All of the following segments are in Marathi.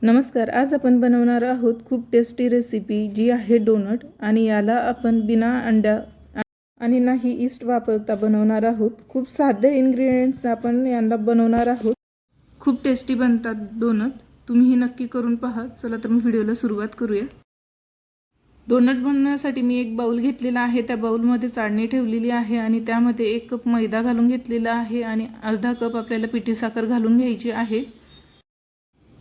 नमस्कार, आज आपण बनवणार आहोत खूप टेस्टी रेसिपी जी आहे डोनट आणि याला आपण बिना अंड्या आणि नाही ईस्ट वापरता बनवणार आहोत। खूप साधे इन्ग्रेडियंट्स आपण यांना बनवणार आहोत। खूप टेस्टी बनतात डोनट, तुम्ही हे नक्की करून पहा। चला तर मग व्हिडिओला सुरुवात करूया। डोनट बनवण्यासाठी मी एक बाउल घेतलेला आहे, त्या बाउलमध्ये चाळणी ठेवलेली आहे आणि त्यामध्ये 1 कप मैदा घालून घेतलेला आहे आणि अर्धा कप आपल्याला पिठी साखर घालून घ्यायची आहे।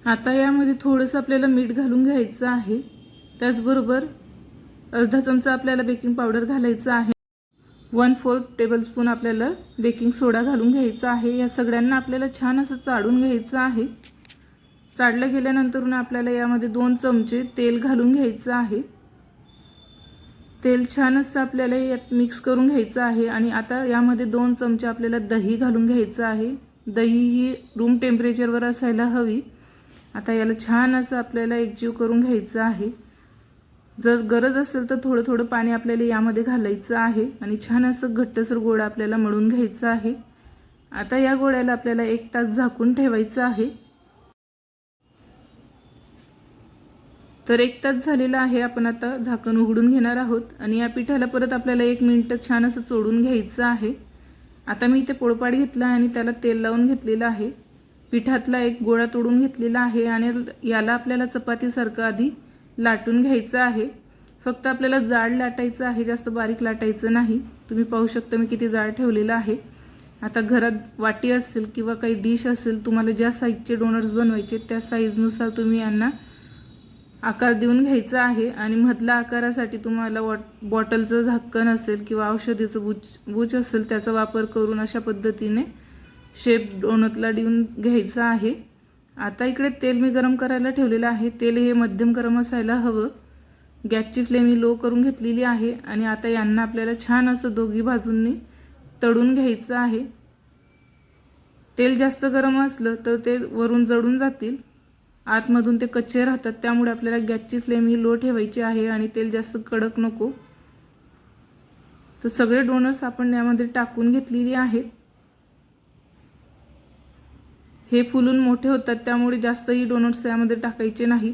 आता यामध्ये थोडंसं आपल्याला मीठ घालून घ्यायचं आहे। त्याचबरोबर अर्धा चमचा आपल्याला बेकिंग पावडर घालायचं आहे। 1/4 टेबलस्पून आपल्याला बेकिंग सोडा घालून घ्यायचा आहे। या सगळ्यांना आपल्याला छान असं चाळून घ्यायचं आहे। चाळलं गेल्यानंतर आपल्याला यामध्ये 2 चमचे तेल घालून घ्यायचं आहे। तेल छान असं आपल्याला यात मिक्स करून घ्यायचं आहे आणि आता यामध्ये 2 चमचे आपल्याला दही घालून घ्यायचं आहे। दही ही रूम टेम्परेचरवर असायला हवी। आता याला छान असं आपल्याला एकजीव करून घ्यायचं आहे। जर गरज असेल तर थोडं थोडं पाणी आपल्याला यामध्ये घालायचं आहे आणि छान असं घट्टसर गोळा आपल्याला मळून घ्यायचा आहे। आता या गोळ्याला आपल्याला 1 तास झाकून ठेवायचं आहे। तर 1 तास झालेला आहे, आपण आता झाकण उघडून घेणार आहोत आणि या पिठाला परत आपल्याला 1 मिनिट छान असं चोळून घ्यायचं आहे। आता मी इथे पोळपाट घेतला आणि त्याला तेल लावून घेतलेलं आहे। पिठातला एक गोळा तोडून घेतलेला आहे आणि याला आपल्याला चपातीसारखं आधी लाटून घ्यायचं आहे। फक्त आपल्याला जाड लाटायचं आहे, जास्त बारीक लाटायचं नाही। तुम्ही पाहू शकता मी किती जाड ठेवलेला आहे। आता घरात वाटी असेल किंवा काही डिश असेल, तुम्हाला ज्या साइजचे डोनट्स बनवायचे त्या साइजनुसार तुम्ही यांना आकार देऊन घ्यायचा आहे आणि मधल्या आकारासाठी तुम्हाला बॉटलचं झाकण असेल किंवा औषधीचं बूच असेल त्याचा वापर करून अशा पद्धतीने शेप डोनटला देऊन घ्यायचा आहे। आता इकडे तेल मी गरम करायला ठेवलेलं आहे। तेल हे मध्यम गरम असायला हवं। गॅसची फ्लेम मी लो करून घेतलेली आहे आणि आता यांना आपल्याला छान असं दोघी बाजूंनी तळून घ्यायचं आहे। तेल जास्त गरम असलं तर ते वरून जळून जातील, आतमधून ते कच्चे राहतात। त्यामुळे आपल्याला गॅसची फ्लेम ही लो ठेवायची आहे आणि तेल जास्त कडक नको। तर सगळे डोनट्स आपण यामध्ये टाकून घेतलेली आहेत। हे फुलून मोठे होतात, त्यामुळे जास्तही डोनट्स यामध्ये टाकायचे नाहीत।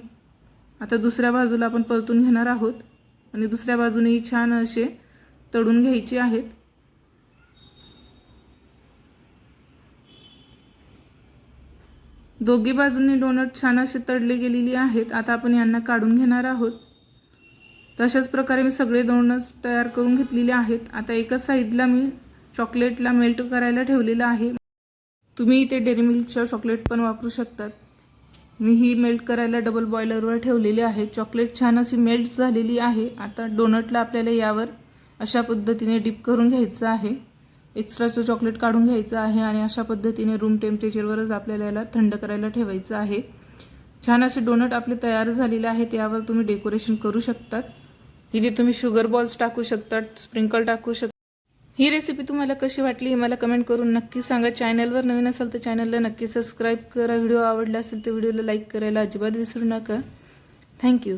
आता दुसऱ्या बाजूला आपण परतून घेणार आहोत आणि दुसऱ्या बाजूनेही छान असे तळून घ्यायचे आहेत। दोघी बाजूंनी डोनट छान असे तळले गेलेले आहेत। आता आपण यांना काढून घेणार आहोत। तशाच प्रकारे मी सगळे डोनट्स तयार करून घेतलेले आहेत। आता एका साइडला मी चॉकलेटला मेल्ट करायला ठेवलेलं आहे। तुम्ही इथे डेअरी मिल्कचं चॉकलेट पण वापरू शकतात। मी ही मेल्ट करायला डबल बॉयलरवर ठेवलेली आहे। चॉकलेट छान अशी मेल्ट झालेली आहे। आता डोनटला आपल्याला यावर अशा पद्धतीने डिप करून घ्यायचं आहे। एक्स्ट्राचं चॉकलेट काढून घ्यायचं आहे आणि अशा पद्धतीने रूम टेम्परेचरवरच आपल्याला याला थंड करायला ठेवायचं आहे। छान असे डोनट आपले तयार झालेले आहेत। यावर तुम्ही डेकोरेशन करू शकतात। इथे तुम्ही शुगर बॉल्स टाकू शकतात, स्प्रिंकल टाकू शकता। ही रेसिपी तुम्हाला कशी वाटली हे मला कमेंट करून नक्की सांगा। चॅनलवर नवीन असाल तर चॅनलला नक्की सबस्क्राइब करा। व्हिडिओ आवडला असेल तर व्हिडिओला लाईक करायला अजिबात विसरू नका। थँक्यू।